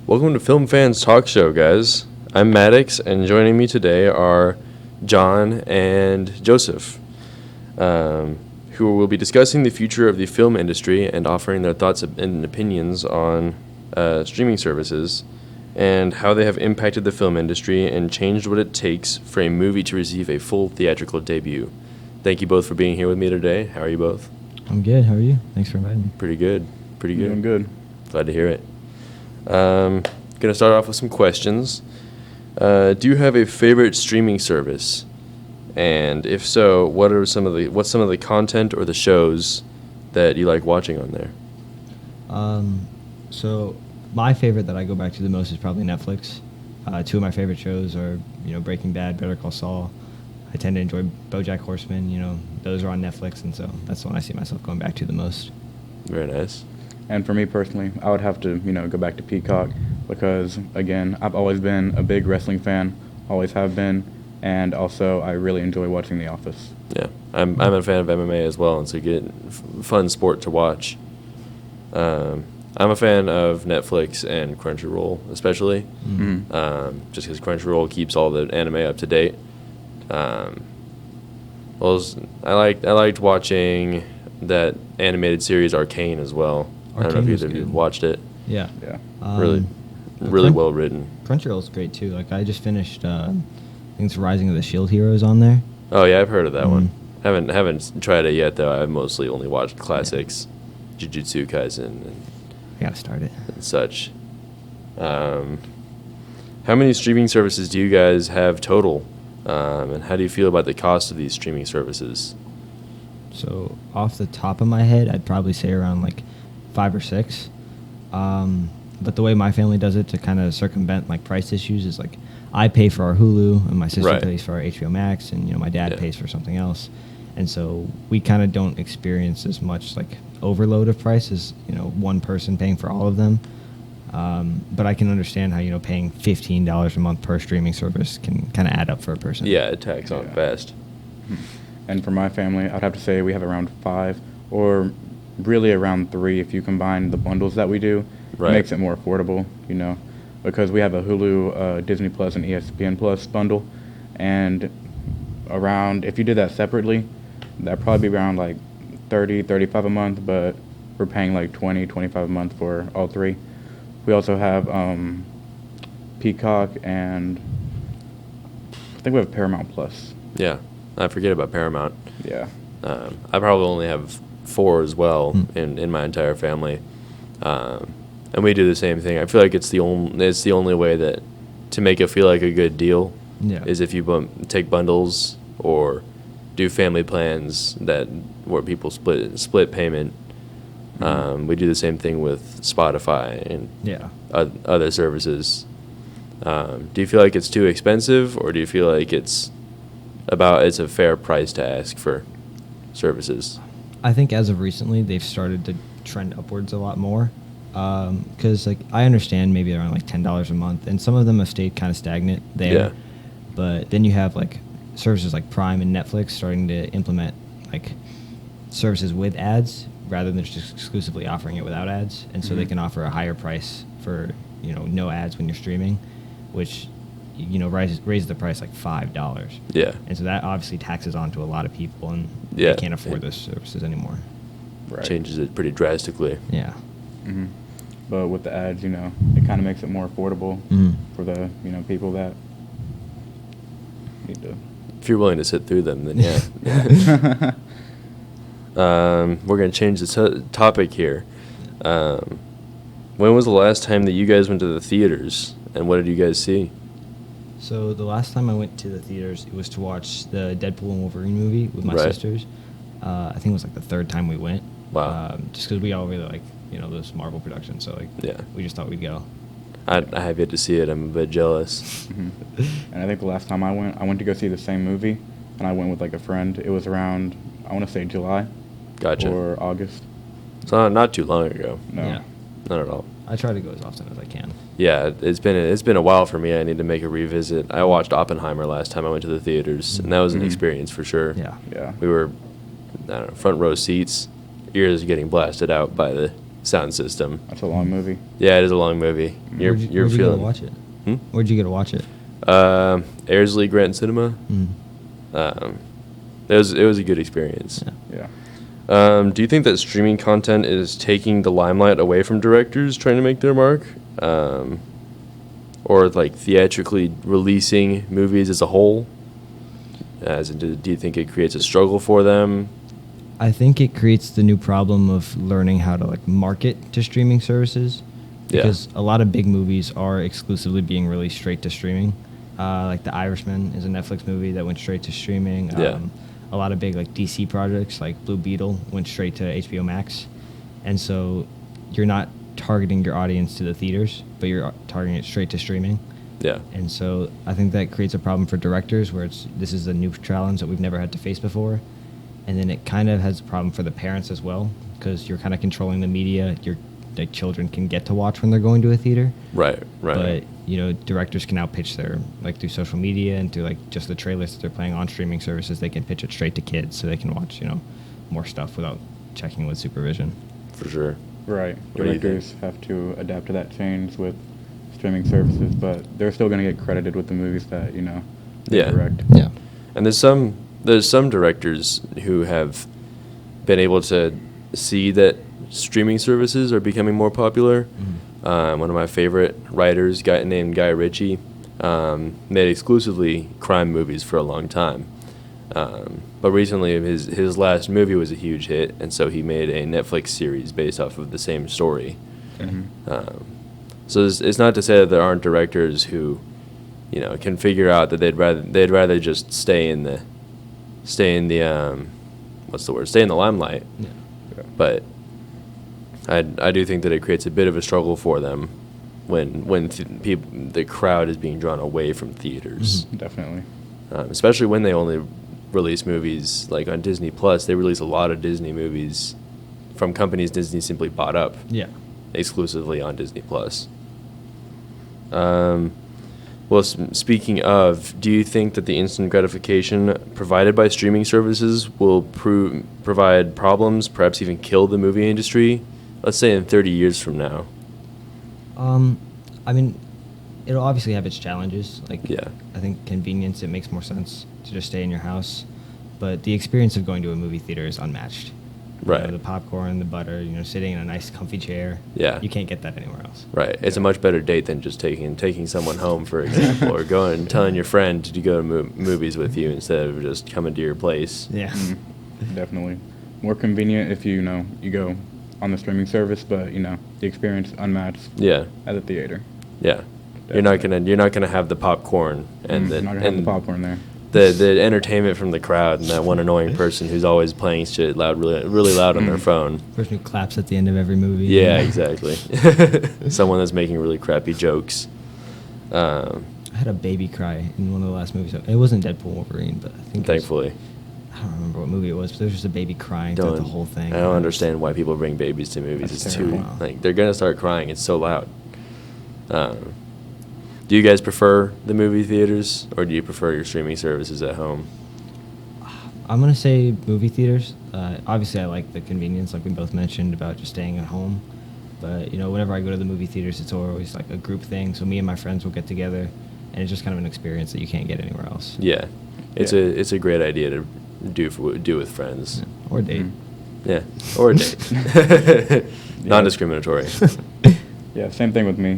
Welcome to Film Fans Talk Show, guys. I'm Maddox, and joining me today are John and Joseph, who will be discussing the future of the film industry and offering their thoughts and opinions on streaming services and how they have impacted the film industry and changed what it takes for a movie to receive a full theatrical debut. Thank you both for being here with me today. How are you both? I'm good. How are you? Thanks for inviting me. Pretty good. Doing good. Glad to hear it. Gonna start off with some questions. Do you have a favorite streaming service? And if so, what's some of the content or the shows that you like watching on there? So my favorite that I go back to the most is probably Netflix. Two of my favorite shows are, Breaking Bad, Better Call Saul. I tend to enjoy BoJack Horseman. Those are on Netflix, and so that's the one I see myself going back to the most. Very nice. And for me personally, I would have to, go back to Peacock because, again, I've always been a big wrestling fan, always have been, and also I really enjoy watching The Office. Yeah, I'm a fan of MMA as well, and so you get fun sport to watch. I'm a fan of Netflix and Crunchyroll, especially, just because Crunchyroll keeps all the anime up to date. I liked watching that animated series Arcane as well. I don't know if either of you have watched it. Yeah. Really well written. Crunchyroll's great too. Like I just finished, I think it's Rising of the Shield Heroes on there. Oh yeah, I've heard of that one. Haven't tried it yet though. I've mostly only watched classics, Jujutsu Kaisen I gotta start it. and such. How many streaming services do you guys have total? And how do you feel about the cost of these streaming services? So off the top of my head, I'd probably say around like 5 or 6. But the way my family does it to kind of circumvent like price issues is like I pay for our Hulu and my sister Right. pays for our HBO Max and my dad Yeah. pays for something else. And so we kind of don't experience as much like overload of prices, one person paying for all of them. But I can understand how, paying $15 a month per streaming service can kind of add up for a person. Yeah, it tags on Yeah. fast. And for my family, I'd have to say we have around 5 or really around 3 if you combine the bundles that we do. Right. It makes it more affordable, because we have a Hulu, Disney Plus, and ESPN Plus bundle. And if you did that separately, that'd probably be around like 30, 35 a month, but we're paying like 20, 25 a month for all 3. We also have Peacock, and I think we have Paramount Plus. Yeah, I forget about Paramount. Yeah. I probably only have 4 as well in my entire family, and we do the same thing. I feel like it's the only way that to make it feel like a good deal is if you take bundles or do family plans where people split payment. We do the same thing with Spotify and other services. Do you feel like it's too expensive, or do you feel like it's a fair price to ask for services? I think as of recently, they've started to trend upwards a lot more. Because I understand maybe around like $10 a month, and some of them have stayed kind of stagnant there. Yeah. But then you have like services like Prime and Netflix starting to implement like services with ads rather than just exclusively offering it without ads, and so they can offer a higher price for no ads when you're streaming, which raises the price like $5. Yeah. And so that obviously taxes on to a lot of people, and Yeah. they can't afford those services anymore. Right. Changes it pretty drastically. Yeah. But with the ads, it kind of makes it more affordable for the, people that need to. If you're willing to sit through them, then yeah. We're going to change the topic here. When was the last time that you guys went to the theaters, and what did you guys see? So the last time I went to the theaters, it was to watch the Deadpool and Wolverine movie with my Right. sisters. I think it was like the 3rd time we went. Wow. Just because we all really like, those Marvel productions, so Yeah. we just thought we'd go. I have yet to see it. I'm a bit jealous. And I think the last time I went to go see the same movie, and I went with like a friend. It was around, I want to say July Gotcha. or August. So not too long ago. No. Yeah. Not at all. I try to go as often as I can. Yeah, it's been a while for me. I need to make a revisit. I watched Oppenheimer last time I went to the theaters, and that was an experience for sure. Yeah. Yeah. We were, I don't know, front row seats, ears getting blasted out by the sound system. That's a long movie. Yeah, it is a long movie. You're Where'd you go to feeling. watch it? Hmm? Where'd you go to watch it? Airsley Grant Cinema. Mm. It was a good experience. Yeah. Yeah. Do you think that streaming content is taking the limelight away from directors trying to make their mark? Or like theatrically releasing movies as a whole? As in, do you think it creates a struggle for them? I think it creates the new problem of learning how to like market to streaming services, Yeah. because a lot of big movies are exclusively being released straight to streaming. Like The Irishman is a Netflix movie that went straight to streaming. Yeah. A lot of big like DC projects like Blue Beetle went straight to HBO Max, and so you're not targeting your audience to the theaters, but you're targeting it straight to streaming. Yeah. And so I think that creates a problem for directors where this is a new challenge that we've never had to face before. And then it kind of has a problem for the parents as well, because you're kind of controlling the media your children can get to watch when they're going to a theater. Right. But, directors can now pitch their, like through social media and through like just the trailers that they're playing on streaming services, they can pitch it straight to kids so they can watch, more stuff without checking with supervision. For sure. Right. What do you think? Directors have to adapt to that change with streaming services, but they're still going to get credited with the movies that, they Yeah. direct. Yeah. And there's some directors who have been able to see that streaming services are becoming more popular. One of my favorite writers, guy named Guy Ritchie, made exclusively crime movies for a long time. But recently, his last movie was a huge hit, and so he made a Netflix series based off of the same story. Mhm. So it's not to say that there aren't directors who, can figure out that they'd rather just stay in the limelight. Yeah. Yeah. But I do think that it creates a bit of a struggle for them when the crowd is being drawn away from theaters. Definitely. Especially when they only release movies like on Disney Plus. They release a lot of Disney movies from companies Disney simply bought up Yeah. exclusively on Disney Plus. Speaking of, do you think that the instant gratification provided by streaming services will provide problems, perhaps even kill the movie industry? Let's say in 30 years from now. I mean, it'll obviously have its challenges. Like, Yeah. I think convenience, it makes more sense to just stay in your house. But the experience of going to a movie theater is unmatched. Right. The popcorn, the butter, sitting in a nice comfy chair. Yeah. You can't get that anywhere else. Right. It's a much better date than just taking someone home, for example, or telling your friend to go to movies with you instead of just coming to your place. Yeah. Definitely. More convenient if you go on the streaming service, but the experience unmatched Yeah. at the theater. Yeah. You're not gonna have the popcorn and not gonna have the popcorn there. the entertainment from the crowd and that one annoying person who's always playing shit really loud on their phone. Person who claps at the end of every movie. Yeah, exactly. Someone that's making really crappy jokes. I had a baby cry in one of the last movies. It wasn't Deadpool Wolverine, but I think it was- Thankfully, I don't remember what movie it was, but there was just a baby crying throughout the whole thing. I don't understand why people bring babies to movies. That's It's terrible. too they're gonna start crying. It's so loud. Do you guys prefer the movie theaters or do you prefer your streaming services at home? I'm gonna say movie theaters. Obviously, I like the convenience, like we both mentioned about just staying at home. But whenever I go to the movie theaters, it's always like a group thing. So me and my friends will get together, and it's just kind of an experience that you can't get anywhere else. Yeah, it's Yeah. a great idea to do with friends. Yeah. Or date. Yeah, or a date. Non-discriminatory. Yeah, same thing with me.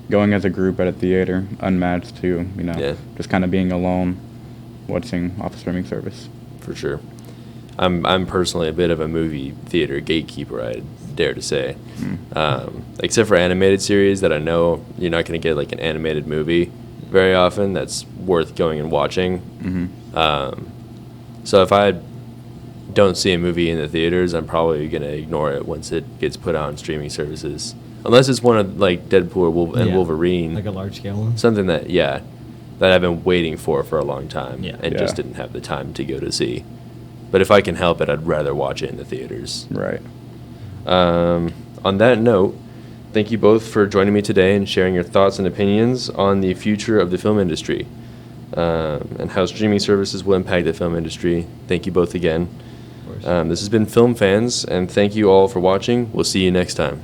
Going as a group at a theater, unmatched to Yeah. just kind of being alone, watching off a streaming service. For sure. I'm personally a bit of a movie theater gatekeeper, I dare to say. Except for animated series that I know you're not going to get like an animated movie very often that's worth going and watching. So if I don't see a movie in the theaters, I'm probably going to ignore it once it gets put out on streaming services. Unless it's one of like Deadpool and Yeah. Wolverine. Like a large scale one. Something that I've been waiting for a long time Yeah. and Yeah. just didn't have the time to go to see. But if I can help it, I'd rather watch it in the theaters. Right. On that note, thank you both for joining me today and sharing your thoughts and opinions on the future of the film industry and how streaming services will impact the film industry. Thank you both again. Of course. This has been Film Fans, and thank you all for watching. We'll see you next time.